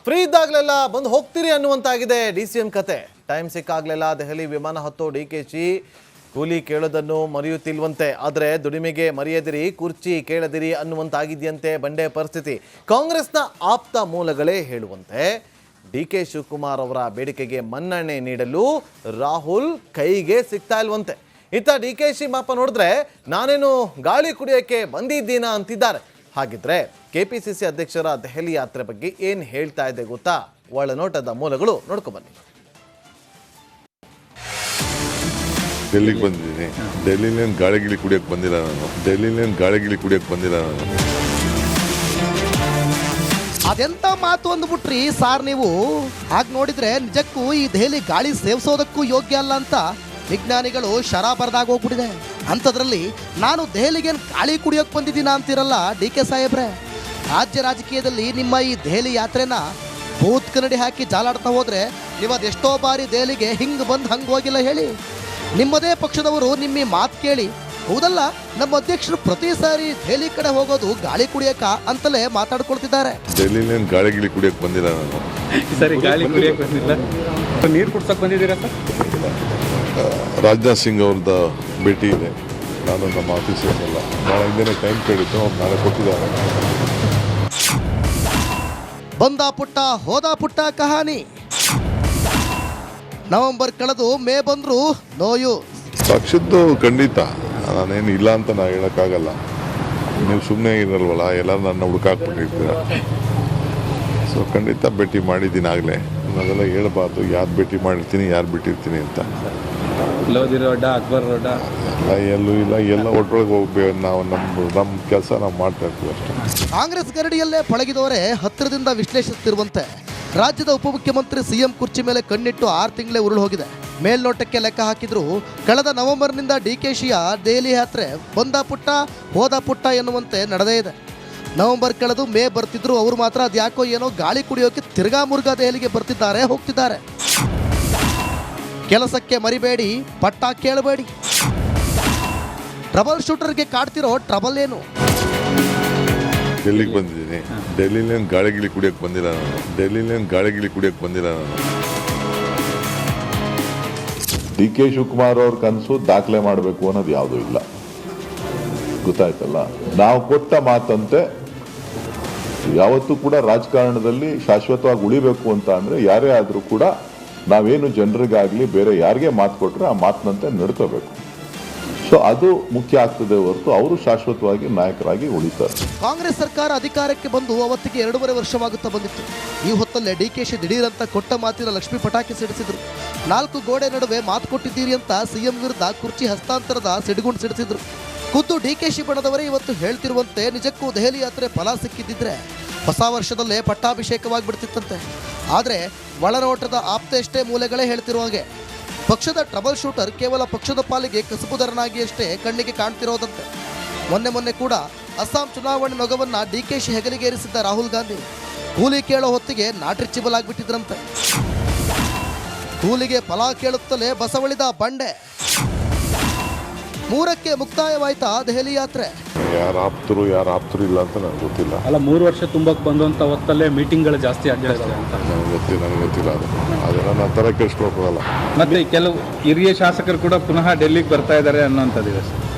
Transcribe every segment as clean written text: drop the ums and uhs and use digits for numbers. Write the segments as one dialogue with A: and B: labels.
A: Free ಇದ್ದಾಗಲೆಲ್ಲ ಬಂದು ಹೋಗ್ತೀರಿ ಅನ್ನುವಂತಾಗಿದೆ DCM ಕತೆ. ಟೈಮ್ ಸಿಕ್ಕಾಗಲೆಲ್ಲ ದೆಹಲಿ ವಿಮಾನ ಹತ್ತೋ DKC ಕೂಲಿ ಕೇಳೋದನ್ನು ಮರೆಯುತ್ತಿಲ್ವಂತೆ. ಆದರೆ ದುಡಿಮೆಗೆ ಮರೆಯದಿರಿ, ಕುರ್ಚಿ ಕೇಳದಿರಿ ಅನ್ನುವಂತಾಗಿದೆಯಂತೆ ಬಂಡೆ ಪರಿಸ್ಥಿತಿ. ಕಾಂಗ್ರೆಸ್ನ ಆಪ್ತ ಮೂಲಗಳೇ ಹೇಳುವಂತೆ DK ಶಿವಕುಮಾರ್ ಅವರ ಬೇಡಿಕೆಗೆ ಮನ್ನಣೆ ನೀಡಲು ರಾಹುಲ್ ಕೈಗೆ ಸಿಗ್ತಾ ಇಲ್ವಂತೆ. ಇತ್ತ DKC ಮಾಪ ನೋಡಿದ್ರೆ ನಾನೇನು ಗಾಳಿ ಕುಡಿಯೋಕ್ಕೆ ಬಂದಿದ್ದೀನಾ ಅಂತಿದ್ದಾರೆ. ಹಾಗಿದ್ರೆ KPCC ಅಧ್ಯಕ್ಷರ ದೆಹಲಿ ಯಾತ್ರೆ ಬಗ್ಗೆ ಏನು ಹೇಳ್ತಾ ಇದೆ ಗೊತ್ತಾ? ಒಳನೋಟದ ಮೂಲಗಳು ನೋಡ್ಕೊಬನ್ನಿ.
B: ಡೆಲ್ಲಿಗೆ ಬಂದಿದ್ದೀನಿ. ಡೆಲ್ಲಿಲೇನು ಗಾಳಿಗಿಳಿ ಕುಡಿಯೋಕೆ ಬಂದಿಲ್ಲ ನಾನು.
C: ಅದೆಂತ ಮಾತು ಅಂದ್ಬಿಟ್ರಿ ಸಾರ್ ನೀವು. ಹಾಗೆ ನೋಡಿದ್ರೆ ನಿಜಕ್ಕೂ ಈ ದೆಹಲಿ ಗಾಳಿ ಸೇವಿಸೋದಕ್ಕೂ ಯೋಗ್ಯ ಅಲ್ಲ ಅಂತ ವಿಜ್ಞಾನಿಗಳು ಶರ ಬರೆದಾಗ ಹೋಗ್ಬಿಟ್ಟಿದೆ. ಅಂಥದ್ರಲ್ಲಿ ನಾನು ದೆಹಲಿಗೆ ಗಾಳಿ ಕುಡಿಯೋಕೆ ಬಂದಿದ್ದೀನ ಅಂತಿರಲ್ಲ DK ಸಾಹೇಬ್ರೆ. ರಾಜ್ಯ ರಾಜಕೀಯದಲ್ಲಿ ನಿಮ್ಮ ಈ ದೆಹಲಿ ಯಾತ್ರೆನ ಭೂತ್ ಕನ್ನಡಿ ಹಾಕಿ ಜಾಲಾಡ್ತಾ ಹೋದ್ರೆ ನೀವು ಅದೆಷ್ಟೋ ಬಾರಿ ದೆಹಲಿಗೆ ಹಿಂಗೆ ಬಂದು ಹಂಗೆ ಹೋಗಿಲ್ಲ ಹೇಳಿ. ನಿಮ್ಮದೇ ಪಕ್ಷದವರು ನಿಮ್ಮ ಮಾತು ಕೇಳಿ ಹೌದಲ್ಲ ನಮ್ಮ ಅಧ್ಯಕ್ಷರು ಪ್ರತಿ ಸಾರಿ ದೆಹಲಿ ಕಡೆ ಹೋಗೋದು ಗಾಳಿ ಕುಡಿಯಕ ಅಂತಲೇ ಮಾತಾಡ್ಕೊಳ್ತಿದ್ದಾರೆ.
B: ಡೆಲ್ಲಿಲೇನು ಗಾಳಿಗಿಳಿ ಕುಡಿಯೋಕೆ ಬಂದಿಲ್ಲ ನಾನು.
D: ಸರಿ, ಗಾಳಿ ಕುಡಿಯೋಕೆ ಬಂದಿಲ್ಲ, ನೀರು ಕುಡ್ಸೋಕೆ ಬಂದಿದ್ದೀರಾ ಸರ್?
B: ರಾಜನಾಥ್ ಸಿಂಗ್ ಅವ್ರದ್ದು ಭೇಟಿ ಇದೆ. ನಾನು ನಮ್ಮ ಆಫೀಸರ್ಸ್ ಎಲ್ಲ ಭಾಳ ಹಿಂದೆ ಟೈಮ್ ಕೇಳಿದ್ದು, ಅವ್ರು ನಾಳೆ ಕೊಟ್ಟಿದ್ದಾರೆ.
C: ಬಂದ ಪುಟ್ಟ ಹೋದ ಪುಟ್ಟ ಕಹಾನಿ. ನವೆಂಬರ್ ಕಳೆದು ಮೇ ಬಂದ್ರು ನೋಯು.
B: ಪಕ್ಷದ್ದು ಖಂಡಿತ ನಾನೇನು ಇಲ್ಲ ಅಂತ ನಾನು ಹೇಳೋಕ್ಕಾಗಲ್ಲ. ನೀವು ಸುಮ್ಮನೆ ಇರಲ್ವಲ್ಲ, ಎಲ್ಲರೂ ನನ್ನ ಹುಡುಕಾಕ್ಬಿಟ್ಟಿರ್ತೀರ. ಸೊ ಖಂಡಿತ ಭೇಟಿ ಮಾಡಿದ್ದೀನಿ ಆಗಲೇ. ಅದೆಲ್ಲ ಹೇಳ್ಬಾರ್ದು, ಯಾರು ಭೇಟಿ ಮಾಡಿರ್ತೀನಿ ಯಾರು ಬಿಟ್ಟಿರ್ತೀನಿ ಅಂತ.
D: ಲೋಧಿ ರೋಡ, ಅಕ್ಬರ್ ರೋಡ
B: ಎಲ್ಲೂ ಇಲ್ಲ, ಎಲ್ಲ ಒಟ್ಟೊಳಗೆ ಹೋಗ್ಬೇಕು. ನಾವು ನಮ್ಮ ಕೆಲಸ ನಾವು ಮಾಡ್ತಾ ಇರ್ತೀವಿ ಅಷ್ಟೇ.
C: ಕಾಂಗ್ರೆಸ್ ಗರಡಿಯಲ್ಲೇ ಪಳಗಿದವರೇ ಹತ್ತಿರದಿಂದ ವಿಶ್ಲೇಷಿಸುತ್ತಿರುವಂತೆ ರಾಜ್ಯದ ಉಪಮುಖ್ಯಮಂತ್ರಿ CM ಕುರ್ಚಿ ಮೇಲೆ ಕಣ್ಣಿಟ್ಟು 6 ತಿಂಗಳೇ ಉರುಳು ಹೋಗಿದೆ. ಮೇಲ್ನೋಟಕ್ಕೆ ಲೆಕ್ಕ ಹಾಕಿದ್ರು ಕಳೆದ ನವೆಂಬರ್ನಿಂದ DKCಯ ದೆಹಲಿ ಯಾತ್ರೆ ಬಂದ ಪುಟ್ಟ ಹೋದ ಪುಟ್ಟ ಎನ್ನುವಂತೆ ನಡೆದೇ ಇದೆ. ನವೆಂಬರ್ ಕಳೆದು ಮೇ ಬರ್ತಿದ್ರು ಅವರು ಮಾತ್ರ ಅದ್ಯಾಕೋ ಏನೋ ಗಾಳಿ ಕುಡಿಯೋಕೆ ತಿರ್ಗಾ ಮುರ್ಗಾ ದೆಹಲಿಗೆ ಬರ್ತಿದ್ದಾರೆ ಹೋಗ್ತಿದ್ದಾರೆ. ಕೆಲಸಕ್ಕೆ ಮರಿಬೇಡಿ, ಪಟ್ಟ ಕೇಳಬೇಡಿ. ಟ್ರಬಲ್ ಶೂಟರ್ಗೆ ಕಾಡ್ತಿರೋ ಟ್ರಬಲ್ ಏನು?
B: ಡೆಲ್ಲಿಗೆ ಬಂದಿದ್ದೀನಿ. ಡೆಲ್ಲಿಲೇನು ಗಾಳಿಗಿಳಿ ಕುಡಿಯೋಕೆ ಬಂದಿಲ್ಲ ನಾನು. DK ಶಿವಕುಮಾರ್ ಅವ್ರ ಕನಸು ದಾಖಲೆ ಮಾಡಬೇಕು ಅನ್ನೋದು ಯಾವುದೂ ಇಲ್ಲ, ಗೊತ್ತಾಯ್ತಲ್ಲ. ನಾವು ಕೊಟ್ಟ ಮಾತಂತೆ ಯಾವತ್ತೂ ಕೂಡ ರಾಜಕಾರಣದಲ್ಲಿ ಶಾಶ್ವತವಾಗಿ ಉಳಿಬೇಕು ಅಂತ ಅಂದರೆ ಯಾರೇ ಆದರೂ ಕೂಡ ನಾವೇನು ಜನರಿಗಾಗಲಿ ಬೇರೆ ಯಾರಿಗೆ ಮಾತು ಕೊಟ್ಟರೆ ಆ ಮಾತಿನಂತೆ ನಡ್ಕೋಬೇಕು. ಸೊ ಅದು ಮುಖ್ಯ ಆಗ್ತದೆ ಹೊರತು ಅವರು ಶಾಶ್ವತವಾಗಿ ನಾಯಕರಾಗಿ ಉಳಿತಾರೆ.
C: ಕಾಂಗ್ರೆಸ್ ಸರ್ಕಾರ ಅಧಿಕಾರಕ್ಕೆ ಬಂದು ಅವತ್ತಿಗೆ 2.5 ವರ್ಷವಾಗುತ್ತಾ ಬಂದಿತ್ತು. ಈ ಹೊತ್ತಲ್ಲೇ DKC ದಿಢೀರಂತ ಕೊಟ್ಟ ಮಾತಿನ ಲಕ್ಷ್ಮಿ ಪಟಾಕಿ ಸಿಡಿಸಿದ್ರು. 4 ಗೋಡೆ ನಡುವೆ ಮಾತು ಕೊಟ್ಟಿದ್ದೀರಿ ಅಂತ CM ವಿರುದ್ಧ ಕುರ್ಚಿ ಹಸ್ತಾಂತರದ ಸಿಡಿಗುಂಡು ಸಿಡಿಸಿದ್ರು. ಖುದ್ದು DKC ಬಣದವರೇ ಇವತ್ತು ಹೇಳ್ತಿರುವಂತೆ ನಿಜಕ್ಕೂ ದೆಹಲಿ ಯಾತ್ರೆ ಫಲ ಸಿಕ್ಕಿದ್ದಿದ್ರೆ ಹೊಸ ವರ್ಷದಲ್ಲೇ ಪಟ್ಟಾಭಿಷೇಕವಾಗಿಬಿಡ್ತಿತ್ತಂತೆ. ಆದರೆ ಒಳನೋಟದ ಆಪ್ತೆಷ್ಟೇ ಮೂಲೆಗಳೇ ಹೇಳ್ತಿರುವ ಹಾಗೆ ಪಕ್ಷದ ಟ್ರಬಲ್ ಶೂಟರ್ ಕೇವಲ ಪಕ್ಷದ ಪಾಲಿಗೆ ಕಸಬುದಾರನಾಗಿ ಅಷ್ಟೇ ಕಣ್ಣಿಗೆ ಕಾಣ್ತಿರೋದಂತೆ. ಮೊನ್ನೆ ಕೂಡ ಅಸ್ಸಾಂ ಚುನಾವಣೆ ನೊಗವನ್ನು DKC ಹೆಗಲಿಗೇರಿಸಿದ್ದ ರಾಹುಲ್ ಗಾಂಧಿ ಕೂಲಿ ಕೇಳೋ ಹೊತ್ತಿಗೆ ನಾಟ್ರಿಚಿಬಲ್ ಆಗಿಬಿಟ್ಟಿದ್ರಂತೆ. ಕೂಲಿಗೆ ಫಲ ಕೇಳುತ್ತಲೇ ಬಸವಳಿದ ಬಂಡೆ. 3ಕ್ಕೆ ಮುಕ್ತಾಯವಾಯ್ತಾ ದೆಹಲಿ ಯಾತ್ರೆ?
B: ಯಾರು ಆಪ್ತರು ಇಲ್ಲ ಅಂತ ನನಗೆ ಗೊತ್ತಿಲ್ಲ.
D: ಅಲ್ಲ, 3 ವರ್ಷ ತುಂಬಕ್ಕೆ ಬಂದಂಥ ಹೊತ್ತಲ್ಲೇ ಮೀಟಿಂಗ್ಗಳು ಜಾಸ್ತಿ ಆಗ್ತಾ ಇದೆ ಅಂತ
B: ನನಗೆ ಗೊತ್ತಿಲ್ಲ. ಅದನ್ನು ನಾನು ತರ ಕೇಳಿಸ್ಕೊಳಕ್ಕಾಗಲ್ಲ.
D: ಮತ್ತೆ ಕೆಲವು ಹಿರಿಯ ಶಾಸಕರು ಕೂಡ ಪುನಃ ಡೆಲ್ಲಿಗೆ ಬರ್ತಾ ಇದ್ದಾರೆ ಅನ್ನೋಂಥದ್ದಿದೆ.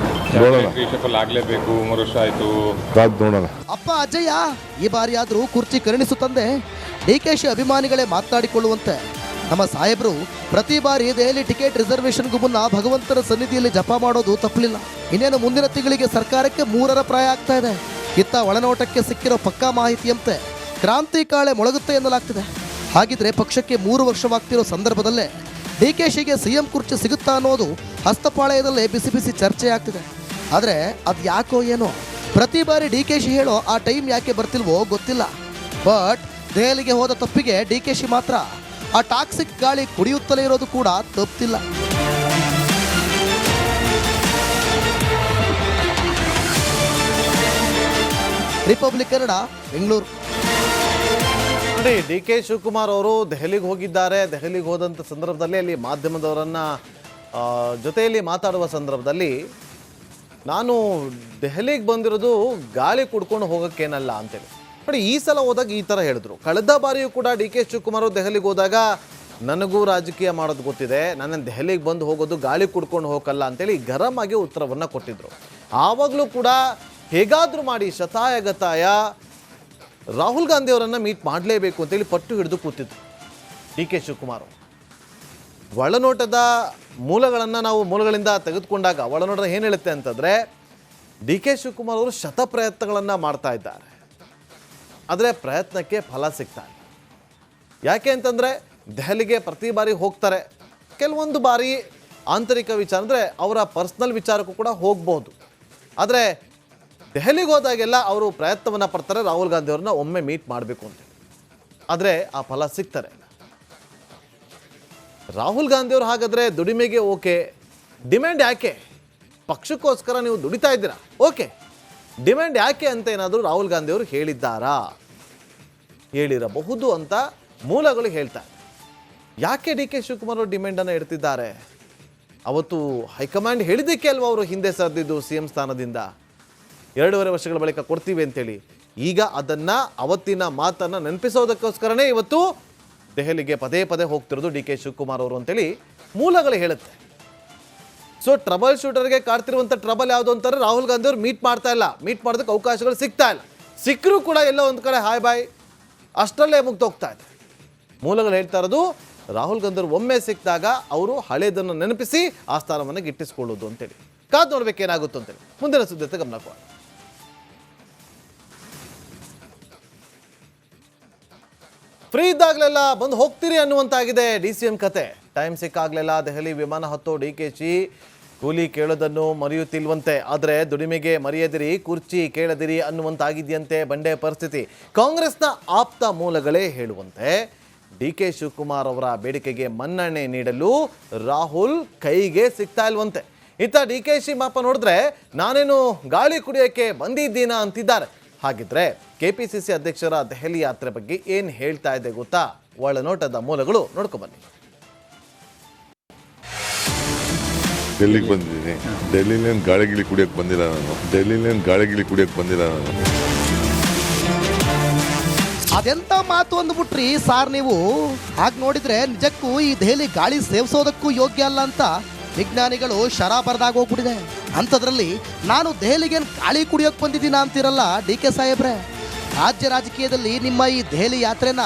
B: ನೋಡೋಣ,
D: ಆಗಲೇಬೇಕು, 3 ವರ್ಷ ಆಯಿತು,
B: ನೋಡೋಣ.
C: ಅಪ್ಪ ಅಜ್ಜಯ್ಯ, ಈ ಬಾರಿ ಆದರೂ ಕುರ್ಚಿ ಕರುಣಿಸು ತಂದೆ. DKC ಅಭಿಮಾನಿಗಳೇ ಮಾತನಾಡಿಕೊಳ್ಳುವಂತೆ ನಮ್ಮ ಸಾಹೇಬರು ಪ್ರತಿ ಬಾರಿ ದೆಹಲಿ ಟಿಕೆಟ್ ರಿಸರ್ವೇಷನ್ಗೂ ಮುನ್ನ ಭಗವಂತನ ಸನ್ನಿಧಿಯಲ್ಲಿ ಜಪ ಮಾಡೋದು ತಪ್ಪಲಿಲ್ಲ. ಇನ್ನೇನು ಮುಂದಿನ ತಿಂಗಳಿಗೆ ಸರ್ಕಾರಕ್ಕೆ 3ರ ಪ್ರಾಯ ಆಗ್ತಾ ಇದೆ. ಇತ್ತ ಒಳನೋಟಕ್ಕೆ ಸಿಕ್ಕಿರೋ ಪಕ್ಕಾ ಮಾಹಿತಿಯಂತೆ ಕ್ರಾಂತಿ ಕಾಳೆ ಮೊಳಗುತ್ತೆ ಎನ್ನಲಾಗ್ತಿದೆ. ಹಾಗಿದ್ರೆ ಪಕ್ಷಕ್ಕೆ 3 ವರ್ಷವಾಗ್ತಿರೋ ಸಂದರ್ಭದಲ್ಲೇ DKCಗೆ CM ಕುರ್ಚಿ ಸಿಗುತ್ತಾ ಅನ್ನೋದು ಹಸ್ತಪಾಳಯದಲ್ಲೇ ಬಿಸಿ ಬಿಸಿ ಚರ್ಚೆ ಆಗ್ತಿದೆ. ಆದರೆ ಅದು ಯಾಕೋ ಏನೋ ಪ್ರತಿ ಬಾರಿ DKC ಹೇಳೋ ಆ ಟೈಮ್ ಯಾಕೆ ಬರ್ತಿಲ್ವೋ ಗೊತ್ತಿಲ್ಲ. ಬಟ್ ದೆಹಲಿಗೆ ಹೋದ ತಪ್ಪಿಗೆ DKC ಮಾತ್ರ ಆ ಟಾಕ್ಸಿಕ್ ಗಾಳಿ ಕುಡಿಯುತ್ತಲೇ ಇರೋದು ಕೂಡ ತಪ್ಪಿಲ್ಲ. ರಿಪಬ್ಲಿಕ್ ಕನ್ನಡ, ಬೆಂಗಳೂರು.
A: ನೋಡಿ, DK ಶಿವಕುಮಾರ್ ಅವರು ದೆಹಲಿಗೆ ಹೋಗಿದ್ದಾರೆ. ದೆಹಲಿಗೆ ಹೋದಂಥ ಸಂದರ್ಭದಲ್ಲಿ ಅಲ್ಲಿ ಮಾಧ್ಯಮದವರನ್ನ ಜೊತೆಯಲ್ಲಿ ಮಾತಾಡುವ ಸಂದರ್ಭದಲ್ಲಿ ನಾನು ದೆಹಲಿಗೆ ಬಂದಿರೋದು ಗಾಳಿ ಕುಡ್ಕೊಂಡು ಹೋಗೋಕ್ಕೇನಲ್ಲ ಅಂತೇಳಿ ನೋಡಿ, ಈ ಸಲ ಹೋದಾಗ ಈ ಥರ ಹೇಳಿದ್ರು. ಕಳೆದ ಬಾರಿಯೂ ಕೂಡ ಡಿ ಕೆ ಶಿವಕುಮಾರ್ ದೆಹಲಿಗೆ ಹೋದಾಗ ನನಗೂ ರಾಜಕೀಯ ಮಾಡೋದು ಗೊತ್ತಿದೆ, ನನ್ನ ದೆಹಲಿಗೆ ಬಂದು ಹೋಗೋದು ಗಾಳಿ ಕುಡ್ಕೊಂಡು ಹೋಗಲ್ಲ ಅಂತೇಳಿ ಗರಂ ಆಗಿ ಉತ್ತರವನ್ನು ಕೊಟ್ಟಿದ್ರು. ಆವಾಗಲೂ ಕೂಡ ಹೇಗಾದರೂ ಮಾಡಿ ಶತಾಯಗತಾಯ ರಾಹುಲ್ ಗಾಂಧಿ ಅವರನ್ನು ಮೀಟ್ ಮಾಡಲೇಬೇಕು ಅಂತೇಳಿ ಪಟ್ಟು ಹಿಡಿದು ಕೂತಿದ್ರು ಡಿ ಕೆ ಶಿವಕುಮಾರ್. ಒಳನೋಟದ ಮೂಲಗಳನ್ನು ನಾವು ಮೂಲಗಳಿಂದ ತೆಗೆದುಕೊಂಡಾಗ ಒಳನೋಟ ಏನು ಹೇಳುತ್ತೆ ಅಂತಂದರೆ, ಡಿ ಕೆ ಶಿವಕುಮಾರ್ ಅವರು ಶತಪ್ರಯತ್ನಗಳನ್ನು ಮಾಡ್ತಾ ಇದ್ದಾರೆ, ಆದರೆ ಪ್ರಯತ್ನಕ್ಕೆ ಫಲ ಸಿಗ್ತಾ ಇಲ್ಲ. ಯಾಕೆ ಅಂತಂದರೆ ದೆಹಲಿಗೆ ಪ್ರತಿ ಬಾರಿ ಹೋಗ್ತಾರೆ, ಕೆಲವೊಂದು ಬಾರಿ ಆಂತರಿಕ ವಿಚಾರ ಅಂದರೆ ಅವರ ಪರ್ಸ್ನಲ್ ವಿಚಾರಕ್ಕೂ ಕೂಡ ಹೋಗ್ಬೋದು. ಆದರೆ ದೆಹಲಿಗೆ ಹೋದಾಗೆಲ್ಲ ಅವರು ಪ್ರಯತ್ನವನ್ನು ಪಡ್ತಾರೆ ರಾಹುಲ್ ಗಾಂಧಿ ಅವ್ರನ್ನ ಒಮ್ಮೆ ಮೀಟ್ ಮಾಡಬೇಕು ಅಂತೇಳಿ, ಆದರೆ ಆ ಫಲ ಸಿಗ್ತಾರೆ. ರಾಹುಲ್ ಗಾಂಧಿ ಅವರು ಹಾಗಾದರೆ ದುಡಿಮೆಗೆ ಓಕೆ, ಡಿಮ್ಯಾಂಡ್ ಯಾಕೆ? ಪಕ್ಷಕ್ಕೋಸ್ಕರ ನೀವು ದುಡಿತಾ ಇದ್ದೀರಾ, ಓಕೆ, ಡಿಮ್ಯಾಂಡ್ ಯಾಕೆ ಅಂತ ಏನಾದರೂ ರಾಹುಲ್ ಗಾಂಧಿ ಅವರು ಹೇಳಿದ್ದಾರಾ? ಹೇಳಿರಬಹುದು ಅಂತ ಮೂಲಗಳು ಹೇಳ್ತಾರೆ. ಯಾಕೆ ಡಿ ಕೆ ಶಿವಕುಮಾರ್ ಅವರು ಡಿಮ್ಯಾಂಡನ್ನು ಇಡ್ತಿದ್ದಾರೆ? ಅವತ್ತು ಹೈಕಮಾಂಡ್ ಹೇಳಿದ್ದಕ್ಕೆ ಅಲ್ವಾ ಅವರು ಹಿಂದೆ ಸರಿದಿದ್ದು ಸಿ ಎಂ ಸ್ಥಾನದಿಂದ 2.5 ವರ್ಷಗಳ ಬಳಿಕ ಕೊಡ್ತೀವಿ ಅಂತೇಳಿ. ಈಗ ಅದನ್ನು ಅವತ್ತಿನ ಮಾತನ್ನು ನೆನಪಿಸೋದಕ್ಕೋಸ್ಕರನೇ ಇವತ್ತು ದೆಹಲಿಗೆ ಪದೇ ಪದೇ ಹೋಗ್ತಿರೋದು ಡಿ ಕೆ ಶಿವಕುಮಾರ್ ಅವರು ಅಂತೇಳಿ ಮೂಲಗಳು ಹೇಳುತ್ತೆ. ಸೊ ಟ್ರಬಲ್ ಶೂಟರ್ಗೆ ಕಾಡ್ತಿರುವಂಥ ಟ್ರಬಲ್ ಯಾವುದು ಅಂತಾರೆ, ರಾಹುಲ್ ಗಾಂಧಿ ಅವರು ಮೀಟ್ ಮಾಡ್ತಾ ಇಲ್ಲ, ಮೀಟ್ ಮಾಡೋದಕ್ಕೆ ಅವಕಾಶಗಳು ಸಿಗ್ತಾ ಇಲ್ಲ, ಸಿಕ್ಕರೂ ಕೂಡ ಎಲ್ಲೋ ಒಂದು ಕಡೆ ಹಾಯ್ ಬಾಯ್ ಅಷ್ಟರಲ್ಲೇ ಮುಗ್ದೋಗ್ತಾ ಇದೆ. ಮೂಲಗಳು ಹೇಳ್ತಾ ಇರೋದು ರಾಹುಲ್ ಗಾಂಧಿ ಅವರು ಒಮ್ಮೆ ಸಿಕ್ಕಿದಾಗ ಅವರು ಹಳೇದನ್ನು ನೆನಪಿಸಿ ಆ ಸ್ಥಾನವನ್ನು ಗಿಟ್ಟಿಸ್ಕೊಳ್ಳೋದು ಅಂತೇಳಿ. ಕಾದು ನೋಡ್ಬೇಕೇನಾಗುತ್ತೋ ಅಂತೇಳಿ. ಮುಂದಿನ ಸುದ್ದಿತೆ ಗಮನ ಕೊಡೋಣ. ಫ್ರೀ ಇದ್ದಾಗಲೆಲ್ಲ ಬಂದು ಹೋಗ್ತೀರಿ ಅನ್ನುವಂತಾಗಿದೆ DCM ಕತೆ. ಟೈಮ್ ಸಿಕ್ಕಾಗಲೆಲ್ಲ ದೆಹಲಿ ವಿಮಾನ ಹತ್ತೋ DKಶಿ ಕೂಲಿ ಕೇಳೋದನ್ನು ಮರೆಯುತ್ತಿಲ್ವಂತೆ. ಆದರೆ ದುಡಿಮೆಗೆ ಮರೆಯದಿರಿ, ಕುರ್ಚಿ ಕೇಳದಿರಿ ಅನ್ನುವಂತಾಗಿದೆಯಂತೆ ಬಂಡೆ ಪರಿಸ್ಥಿತಿ. ಕಾಂಗ್ರೆಸ್ನ ಆಪ್ತ ಮೂಲಗಳೇ ಹೇಳುವಂತೆ DK ಶಿವಕುಮಾರ್ ಅವರ ಬೇಡಿಕೆಗೆ ಮನ್ನಣೆ ನೀಡಲು ರಾಹುಲ್ ಕೈಗೆ ಸಿಗ್ತಾ ಇಲ್ವಂತೆ. ಇತ್ತ DKಶಿ ಮಾಪ ನೋಡಿದ್ರೆ ನಾನೇನು ಗಾಳಿ ಕುಡಿಯೋಕ್ಕೆ ಬಂದಿದ್ದೀನಾ ಅಂತಿದ್ದಾರೆ. ಹಾಗಿದ್ರೆ KPCC ಅಧ್ಯಕ್ಷರ ದೆಹಲಿ ಯಾತ್ರೆ ಬಗ್ಗೆ ಏನು ಹೇಳ್ತಾ ಇದೆ ಗೊತ್ತಾ? ಒಳನೋಟದ ಮೂಲಗಳು ನೋಡ್ಕೊಬನ್ನಿ.
B: ಡೆಲ್ಲಿಗೆ ಬಂದಿದ್ದೀನಿ. ಡೆಲ್ಲಿಲೇನು ಗಾಳಿ ಗಿಳಿ ಕುಡಿಯೋಕೆ ಬಂದಿಲ್ಲ ನಾನು.
C: ಅದೆಂತ ಮಾತು ಅಂದ್ಬಿಟ್ರಿ ಸಾರ್ ನೀವು. ಹಾಗೆ ನೋಡಿದ್ರೆ ನಿಜಕ್ಕೂ ಈ ದೆಹಲಿ ಗಾಳಿ ಸೇವಿಸೋದಕ್ಕೂ ಯೋಗ್ಯ ಅಲ್ಲ ಅಂತ ವಿಜ್ಞಾನಿಗಳು ಶರ ಬರೆದಾಗ ಹೋಗ್ಬಿಟ್ಟಿದೆ. ಅಂಥದ್ರಲ್ಲಿ ನಾನು ದೆಹಲಿಗೆ ಗಾಳಿ ಕುಡಿಯೋಕೆ ಬಂದಿದ್ದೀನ ಅಂತಿರಲ್ಲ DK ಸಾಹೇಬ್ರೆ. ರಾಜ್ಯ ರಾಜಕೀಯದಲ್ಲಿ ನಿಮ್ಮ ಈ ದೆಹಲಿ ಯಾತ್ರೆನ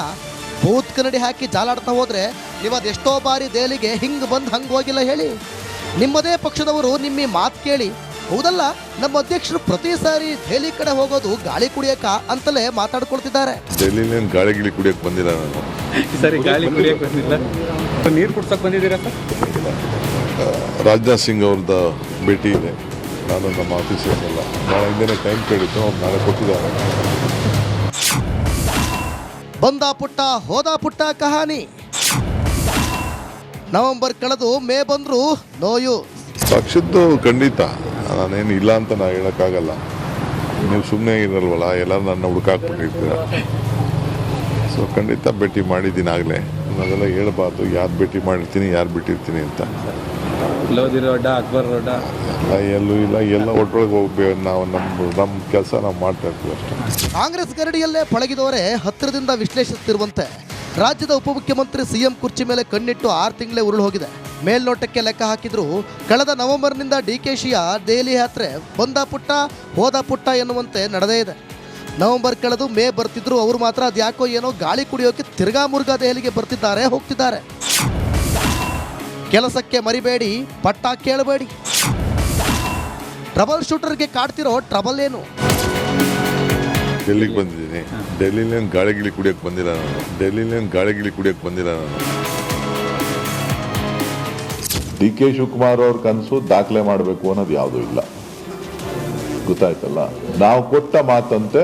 C: ಭೂತ್ ಕನ್ನಡಿ ಹಾಕಿ ಜಾಲಾಡ್ತಾ ಹೋದ್ರೆ ನೀವು ಅದೆಷ್ಟೋ ಬಾರಿ ದೆಹಲಿಗೆ ಹಿಂಗೆ ಬಂದು ಹಂಗೆ ಹೋಗಿಲ್ಲ ಹೇಳಿ. ನಿಮ್ಮದೇ ಪಕ್ಷದವರು ನಿಮ್ಮ ಮಾತು ಕೇಳಿ ಹೌದಲ್ಲ ನಮ್ಮ ಅಧ್ಯಕ್ಷರು ಪ್ರತಿ ಸಾರಿ ದೆಹಲಿ ಕಡೆ ಹೋಗೋದು ಗಾಳಿ ಕುಡಿಯಕ ಅಂತಲೇ ಮಾತಾಡ್ಕೊಳ್ತಿದ್ದಾರೆ.
B: ಡೆಲ್ಲಿಲೇನು ಗಾಳಿ ಗಿಳಿ ಕುಡಿಯೋಕೆ ಬಂದಿಲ್ಲ ನಾನು.
D: ಸರಿ, ಗಾಳಿ ಕುಡಿಯೋಕೆ ಬಂದಿಲ್ಲ, ನೀರು ಕುಡ್ಸೋಕೆ ಬಂದಿದ್ದೀರಾ ಸರ್?
B: ರಾಜನಾಥ್ ಸಿಂಗ್ ಅವ್ರದ್ದು ಭೇಟಿ ಇದೆ. ನಾನು ನಮ್ಮ ಆಫೀಸರ್ನೆಲ್ಲ ನಾಳೆ ಹಿಂದೆ ಟೈಮ್ ಕೇಳಿದ್ದು, ಅವ್ರು ನಾಳೆ ಕೊಟ್ಟಿದ್ದಾರೆ.
C: ಬಂದ ಪುಟ್ಟ ಹೋದ ಪುಟ್ಟ ಕಹಾನಿ. ನವೆಂಬರ್ ಕಳೆದು ಮೇ ಬಂದ್ರು ನೋಯು.
B: ಪಕ್ಷದ್ದು ಖಂಡಿತ ನಾನೇನು ಇಲ್ಲ ಅಂತ ನಾ ಹೇಳೋಕ್ಕಾಗಲ್ಲ. ನೀವು ಸುಮ್ಮನೆ ಇರಲ್ವಲ್ಲ, ಎಲ್ಲರೂ ನನ್ನ ಹುಡುಕಾಕ್ಬಿಟ್ಟಿರ್ತೀರ. ಸೊ ಖಂಡಿತ ಭೇಟಿ ಮಾಡಿದ್ದೀನಿ ಆಗಲೇ. ಅದೆಲ್ಲ ಹೇಳ್ಬಾರ್ದು, ಯಾರು ಭೇಟಿ ಮಾಡಿರ್ತೀನಿ ಯಾರು ಬಿಟ್ಟಿರ್ತೀನಿ ಅಂತ.
D: ಲೋಧಿ ರೋಡ, ಅಕ್ಬರ್ ರೋಡ
B: ಎಲ್ಲೂ ಇಲ್ಲ, ಎಲ್ಲ ಒಟ್ಟೊಳಗೆ ಹೋಗ್ಬೇಕು. ನಾವು ನಮ್ಮ ಕೆಲಸ ನಾವು ಮಾಡ್ತಾ ಇರ್ತೀವಿ ಅಷ್ಟೇ.
C: ಕಾಂಗ್ರೆಸ್ ಗರಡಿಯಲ್ಲೇ ಪಳಗಿದವರೇ ಹತ್ತಿರದಿಂದ ವಿಶ್ಲೇಷಿಸುತ್ತಿರುವಂತೆ ರಾಜ್ಯದ ಉಪಮುಖ್ಯಮಂತ್ರಿ CM ಕುರ್ಚಿ ಮೇಲೆ ಕಣ್ಣಿಟ್ಟು 6 ತಿಂಗಳೇ ಉರುಳು ಹೋಗಿದೆ. ಮೇಲ್ನೋಟಕ್ಕೆ ಲೆಕ್ಕ ಹಾಕಿದ್ರು ಕಳೆದ ನವೆಂಬರ್ನಿಂದ DKಶಿಯ ದೆಹಲಿ ಯಾತ್ರೆ ಬಂದ ಪುಟ್ಟ ಹೋದ ಪುಟ್ಟ ಎನ್ನುವಂತೆ ನಡೆದೇ ಇದೆ. ನವೆಂಬರ್ ಕಳೆದು ಮೇ ಬರ್ತಿದ್ರು ಅವರು ಮಾತ್ರ ಅದ್ಯಾಕೋ ಏನೋ ಗಾಳಿ ಕುಡಿಯೋಕೆ ತಿರ್ಗಾ ಮುರ್ಗಾ ದೆಹಲಿಗೆ ಬರ್ತಿದ್ದಾರೆ ಹೋಗ್ತಿದ್ದಾರೆ. ಕೆಲಸಕ್ಕೆ ಮರಿಬೇಡಿ, ಪಟ್ಟ ಕೇಳಬೇಡಿ. ಟ್ರಬಲ್ ಶೂಟರ್ಗೆ ಕಾಡ್ತಿರೋ ಟ್ರಬಲ್ ಏನು?
B: ಡೆಲ್ಲಿಗೆ ಬಂದಿದ್ದೀನಿ. ಡೆಲ್ಲಿಲೇನು ಗಾಳಿ ಗಿಳಿ ಕುಡಿಯೋಕೆ ಬಂದಿಲ್ಲ ನಾನು. DK ಶಿವಕುಮಾರ್ ಅವ್ರ ಕನಸು ದಾಖಲೆ ಮಾಡಬೇಕು ಅನ್ನೋದು ಯಾವುದೂ ಇಲ್ಲ, ಗೊತ್ತಾಯ್ತಲ್ಲ. ನಾವು ಕೊಟ್ಟ ಮಾತಂತೆ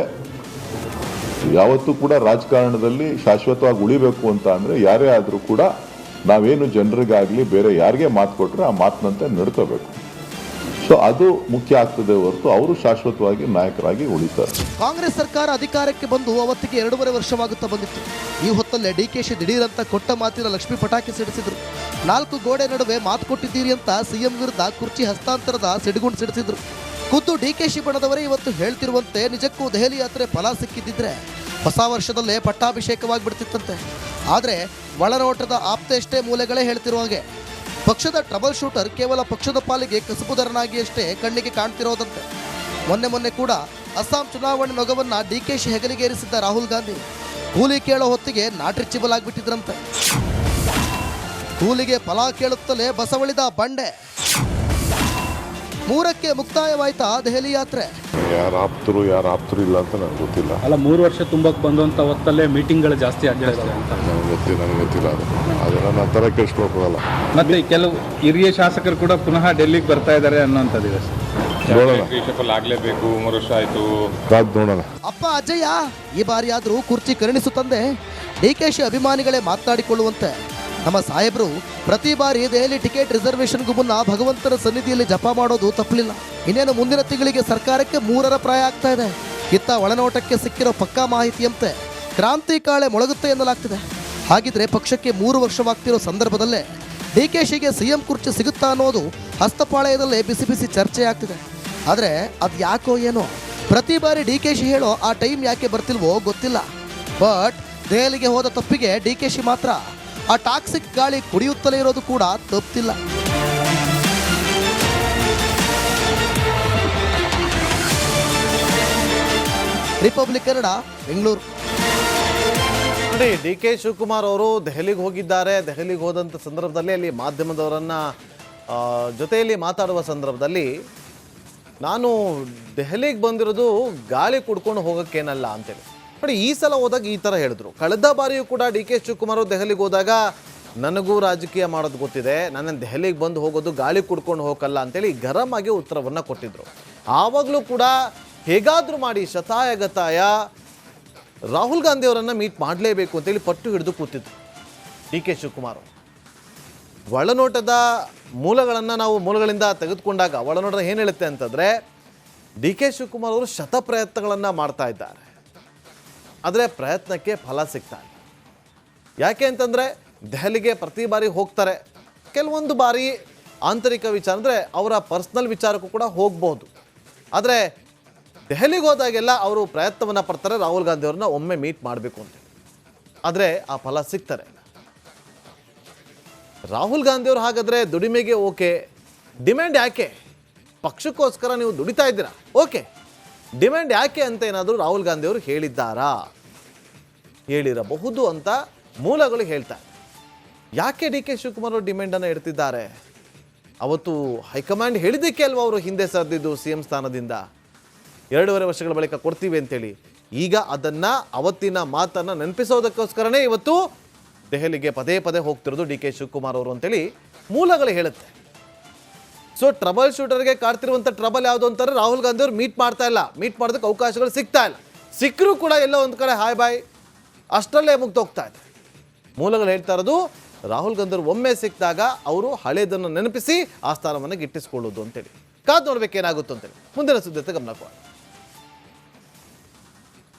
B: ಯಾವತ್ತೂ ಕೂಡ ರಾಜಕಾರಣದಲ್ಲಿ ಶಾಶ್ವತವಾಗಿ ಉಳಿಬೇಕು ಅಂತ ಅಂದರೆ ಯಾರೇ ಆದರೂ ಕೂಡ ನಾವೇನು ಜನರಿಗಾಗಲಿ ಬೇರೆ ಯಾರಿಗೆ ಮಾತು ಕೊಟ್ಟರೆ ಆ ಮಾತಿನಂತೆ ನಡ್ಕೋಬೇಕು. ಸೊ ಅದು ಮುಖ್ಯ ಆಗ್ತದೆ ಹೊರತು ಅವರು ಶಾಶ್ವತವಾಗಿ ನಾಯಕರಾಗಿ ಉಳಿತಾರೆ.
C: ಕಾಂಗ್ರೆಸ್ ಸರ್ಕಾರ ಅಧಿಕಾರಕ್ಕೆ ಬಂದು ಅವತ್ತಿಗೆ 2.5 ವರ್ಷವಾಗುತ್ತಾ ಬಂದಿತ್ತು. ಈ ಹೊತ್ತಲ್ಲೇ DKಶಿ ದಿಢೀರಂತ ಕೊಟ್ಟ ಮಾತಿನ ಲಕ್ಷ್ಮಿ ಪಟಾಕಿ ಸಿಡಿಸಿದ್ರು. 4 ಗೋಡೆ ನಡುವೆ ಮಾತು ಕೊಟ್ಟಿದ್ದೀರಿ ಅಂತ CM ವಿರುದ್ಧ ಕುರ್ಚಿ ಹಸ್ತಾಂತರದ ಸಿಡಿಗುಂಡು ಸಿಡಿಸಿದ್ರು. ಖುದ್ದು DKಶಿ ಬಣದವರೇ ಇವತ್ತು ಹೇಳ್ತಿರುವಂತೆ ನಿಜಕ್ಕೂ ದೆಹಲಿ ಯಾತ್ರೆ ಫಲ ಸಿಕ್ಕಿದ್ದಿದ್ರೆ ಹೊಸ ವರ್ಷದಲ್ಲೇ ಪಟ್ಟಾಭಿಷೇಕವಾಗಿಬಿಡ್ತಿತ್ತಂತೆ. ಆದರೆ ಒಳನೋಟದ ಆಪ್ತೇಷ್ಟೇ ಮೂಲೆಗಳೇ ಹೇಳ್ತಿರೋ ಹಾಗೆ ಪಕ್ಷದ ಟ್ರಬಲ್ ಶೂಟರ್ ಕೇವಲ ಪಕ್ಷದ ಪಾಲಿಗೆ ಕಸಬುದಾರನಾಗಿ ಅಷ್ಟೇ ಕಣ್ಣಿಗೆ ಕಾಣ್ತಿರೋದಂತೆ. ಮೊನ್ನೆ ಕೂಡ ಅಸ್ಸಾಂ ಚುನಾವಣೆ ನೊಗವನ್ನು ಡಿಕೆಶಿ ಹೆಗಲಿಗೇರಿಸಿದ್ದ ರಾಹುಲ್ ಗಾಂಧಿ ಕೂಲಿ ಕೇಳೋ ಹೊತ್ತಿಗೆ ನಾಟ್ರಿಚ್ಚಿಬಲಾಗ್ಬಿಟ್ಟಿದ್ರಂತೆ. ಕೂಲಿಗೆ ಫಲ ಕೇಳುತ್ತಲೇ ಬಸವಳಿದ ಬಂಡೆ. 3ಕ್ಕೆ ಮುಕ್ತಾಯವಾಯ್ತಾ ದೆಹಲಿ ಯಾತ್ರೆ.
E: ಯಾರು ಆಪ್ತರು ಇಲ್ಲ ಅಂತ ನನಗೆ ಗೊತ್ತಿಲ್ಲ.
D: ಅಲ್ಲ 3 ವರ್ಷ ತುಂಬಕ್ಕೆ ಬಂದಂಥ ಹೊತ್ತಲ್ಲೇ ಮೀಟಿಂಗ್ಗಳು ಜಾಸ್ತಿ ಆಗಿದ್ದಾವೆ ಅಂತ
E: ನನಗೆ ಗೊತ್ತಿಲ್ಲ ಅದು ನನ್ನ ಹತ್ರ ಕೆಡಿಸ್ಕೊಳಕ್ಕೋಗಲ್ಲ.
D: ಮತ್ತೆ ಕೆಲವು ಹಿರಿಯ ಶಾಸಕರು ಕೂಡ ಪುನಃ ಡೆಲ್ಲಿಗೆ ಬರ್ತಾ ಇದ್ದಾರೆ ಅನ್ನೋಂಥದ್ದು ಇದೆ
E: ನೋಡೋಣ,
F: ಆಗಲೇಬೇಕು. 3 ವರ್ಷ ಆಯಿತು,
E: ಕಾದ್ ನೋಡೋಣ.
C: ಅಪ್ಪ ಅಜ್ಜಯ್ಯ ಈ ಬಾರಿಯಾದರೂ ಕುರ್ಚಿ ಕರುಣಿಸುತ್ತಂದೆ ಡಿಕೆಶಿ ಅಭಿಮಾನಿಗಳೇ ಮಾತನಾಡಿಕೊಳ್ಳುವಂತೆ ನಮ್ಮ ಸಾಹೇಬರು ಪ್ರತಿ ಬಾರಿ ದೆಹಲಿ ಟಿಕೆಟ್ ರಿಸರ್ವೇಷನ್ಗೂ ಮುನ್ನ ಭಗವಂತನ ಸನ್ನಿಧಿಯಲ್ಲಿ ಜಪ ಮಾಡೋದು ತಪ್ಪಲಿಲ್ಲ. ಇನ್ನೇನು ಮುಂದಿನ ತಿಂಗಳಿಗೆ ಸರ್ಕಾರಕ್ಕೆ 3ರ ಪ್ರಾಯ ಆಗ್ತಾ ಇದೆ. ಇತ್ತ ಒಳನೋಟಕ್ಕೆ ಸಿಕ್ಕಿರೋ ಪಕ್ಕಾ ಮಾಹಿತಿಯಂತೆ ಕ್ರಾಂತಿ ಕಾಳೆ ಮೊಳಗುತ್ತೆ ಎನ್ನಲಾಗ್ತಿದೆ. ಹಾಗಿದ್ರೆ ಪಕ್ಷಕ್ಕೆ 3 ವರ್ಷವಾಗ್ತಿರೋ ಸಂದರ್ಭದಲ್ಲೇ ಡಿಕೆಶಿಗೆ ಸಿಎಂ ಕುರ್ಚಿ ಸಿಗುತ್ತಾ ಅನ್ನೋದು ಹಸ್ತಪಾಳಯದಲ್ಲೇ ಬಿಸಿ ಬಿಸಿ ಚರ್ಚೆ ಆಗ್ತಿದೆ. ಆದರೆ ಅದು ಯಾಕೋ ಏನೋ ಪ್ರತಿ ಬಾರಿ ಡಿಕೆಶಿ ಹೇಳೋ ಆ ಟೈಮ್ ಯಾಕೆ ಬರ್ತಿಲ್ವೋ ಗೊತ್ತಿಲ್ಲ. ಬಟ್ ದೆಹಲಿಗೆ ಹೋದ ತಪ್ಪಿಗೆ ಡಿಕೆಶಿ ಮಾತ್ರ ಆ ಟಾಕ್ಸಿಕ್ ಗಾಳಿ ಕುಡಿಯುತ್ತಲೇ ಇರೋದು ಕೂಡ ತಪ್ಪಿಲ್ಲ. ರಿಪಬ್ಲಿಕ್ ಕನ್ನಡ, ಬೆಂಗಳೂರು.
A: ನೋಡಿ, ಡಿ ಕೆ ಶಿವಕುಮಾರ್ ಅವರು ದೆಹಲಿಗೆ ಹೋಗಿದ್ದಾರೆ. ದೆಹಲಿಗೆ ಹೋದಂಥ ಸಂದರ್ಭದಲ್ಲಿ ಅಲ್ಲಿ ಮಾಧ್ಯಮದವರನ್ನು ಜೊತೆಯಲ್ಲಿ ಮಾತಾಡುವ ಸಂದರ್ಭದಲ್ಲಿ ನಾನು ದೆಹಲಿಗೆ ಬಂದಿರೋದು ಗಾಳಿ ಕುಡ್ಕೊಂಡು ಹೋಗೋಕ್ಕೇನಲ್ಲ ಅಂತೇಳಿ. ನೋಡಿ, ಈ ಸಲ ಹೋದಾಗ ಈ ಥರ ಹೇಳಿದ್ರು. ಕಳೆದ ಬಾರಿಯೂ ಕೂಡ ಡಿ ಕೆ ಶಿವಕುಮಾರ್ ಅವರು ದೆಹಲಿಗೆ ಹೋದಾಗ ನನಗೂ ರಾಜಕೀಯ ಮಾಡೋದು ಗೊತ್ತಿದೆ, ನನ್ನ ದೆಹಲಿಗೆ ಬಂದು ಹೋಗೋದು ಗಾಳಿ ಕುಡ್ಕೊಂಡು ಹೋಗಲ್ಲ ಅಂತೇಳಿ ಗರಂ ಆಗಿ ಉತ್ತರವನ್ನು ಕೊಟ್ಟಿದ್ರು. ಆವಾಗಲೂ ಕೂಡ ಹೇಗಾದರೂ ಮಾಡಿ ಶತಾಯಗತಾಯ ರಾಹುಲ್ ಗಾಂಧಿ ಅವರನ್ನು ಮೀಟ್ ಮಾಡಲೇಬೇಕು ಅಂತೇಳಿ ಪಟ್ಟು ಹಿಡಿದು ಕೂತಿದ್ರು ಡಿ ಕೆ ಶಿವಕುಮಾರ್. ಒಳನೋಟದ ಮೂಲಗಳನ್ನು ನಾವು ಮೂಲಗಳಿಂದ ತೆಗೆದುಕೊಂಡಾಗ ಒಳನೋಟ ಏನು ಹೇಳುತ್ತೆ ಅಂತಂದರೆ ಡಿ ಕೆ ಶಿವಕುಮಾರ್ ಅವರು ಶತ ಪ್ರಯತ್ನಗಳನ್ನು ಮಾಡ್ತಾ ಇದ್ದಾರೆ, ಆದರೆ ಪ್ರಯತ್ನಕ್ಕೆ ಫಲ ಸಿಗ್ತಾ ಇಲ್ಲ. ಯಾಕೆ ಅಂತಂದರೆ ದೆಹಲಿಗೆ ಪ್ರತಿ ಬಾರಿ ಹೋಗ್ತಾರೆ. ಕೆಲವೊಂದು ಬಾರಿ ಆಂತರಿಕ ವಿಚಾರ ಅಂದರೆ ಅವರ ಪರ್ಸ್ನಲ್ ವಿಚಾರಕ್ಕೂ ಕೂಡ ಹೋಗ್ಬೋದು. ಆದರೆ ದೆಹಲಿಗೆ ಹೋದಾಗೆಲ್ಲ ಅವರು ಪ್ರಯತ್ನವನ್ನು ಪಡ್ತಾರೆ ರಾಹುಲ್ ಗಾಂಧಿ ಅವ್ರನ್ನ ಒಮ್ಮೆ ಮೀಟ್ ಮಾಡಬೇಕು ಅಂತ. ಆದರೆ ಆ ಫಲ ಸಿಗ್ತಾರೆ. ರಾಹುಲ್ ಗಾಂಧಿ ಅವರು ಹಾಗಾದರೆ ದುಡಿಮೆಗೆ ಓಕೆ, ಡಿಮ್ಯಾಂಡ್ ಯಾಕೆ? ಪಕ್ಷಕ್ಕೋಸ್ಕರ ನೀವು ದುಡಿತಾ ಇದ್ದೀರಾ, ಓಕೆ, ಡಿಮ್ಯಾಂಡ್ ಯಾಕೆ ಅಂತ ಏನಾದರೂ ರಾಹುಲ್ ಗಾಂಧಿ ಅವರು ಹೇಳಿದ್ದಾರಾ? ಹೇಳಿರಬಹುದು ಅಂತ ಮೂಲಗಳು ಹೇಳ್ತಾರೆ. ಯಾಕೆ ಡಿ ಕೆ ಶಿವಕುಮಾರ್ ಅವರು ಡಿಮ್ಯಾಂಡನ್ನು ಇಡ್ತಿದ್ದಾರೆ? ಅವತ್ತು ಹೈಕಮಾಂಡ್ ಹೇಳಿದ್ದಕ್ಕೆ ಅಲ್ವ ಅವರು ಹಿಂದೆ ಸರಿದಿದ್ದು ಸಿ ಎಂ ಸ್ಥಾನದಿಂದ 2.5 ವರ್ಷಗಳ ಬಳಿಕ ಕೊಡ್ತೀವಿ ಅಂತೇಳಿ. ಈಗ ಅದನ್ನು ಅವತ್ತಿನ ಮಾತನ್ನು ನೆನಪಿಸೋದಕ್ಕೋಸ್ಕರನೇ ಇವತ್ತು ದೆಹಲಿಗೆ ಪದೇ ಪದೇ ಹೋಗ್ತಿರೋದು ಡಿ ಕೆ ಶಿವಕುಮಾರ್ ಅವರು ಅಂತೇಳಿ ಮೂಲಗಳು ಹೇಳುತ್ತೆ. ಸೊ ಟ್ರಬಲ್ ಶೂಟರ್ಗೆ ಕಾಡ್ತಿರುವಂಥ ಟ್ರಬಲ್ ಯಾವುದು ಅಂತಾರೆ, ರಾಹುಲ್ ಗಾಂಧಿ ಅವರು ಮೀಟ್ ಮಾಡ್ತಾ ಇಲ್ಲ, ಮೀಟ್ ಮಾಡೋದಕ್ಕೆ ಅವಕಾಶಗಳು ಸಿಗ್ತಾ ಇಲ್ಲ. ಸಿಕ್ಕರೂ ಕೂಡ ಎಲ್ಲೋ ಒಂದು ಕಡೆ ಹಾಯ್ ಬಾಯ್ ಅಷ್ಟರಲ್ಲೇ ಮುಗ್ದೋಗ್ತಾ ಇದೆ. ಮೂಲಗಳು ಹೇಳ್ತಾ ಇರೋದು ರಾಹುಲ್ ಗಾಂಧಿ ಅವರು ಒಮ್ಮೆ ಸಿಕ್ಕಿದಾಗ ಅವರು ಹಳೇದನ್ನು ನೆನಪಿಸಿ ಆ ಸ್ಥಾನವನ್ನು ಗಿಟ್ಟಿಸ್ಕೊಳ್ಳೋದು ಅಂತೇಳಿ. ಕಾದು ನೋಡ್ಬೇಕೇನಾಗುತ್ತೋ ಅಂತೇಳಿ ಮುಂದಿನ ಸುದ್ದಿ ಗಮನ ಕೊಡಿ.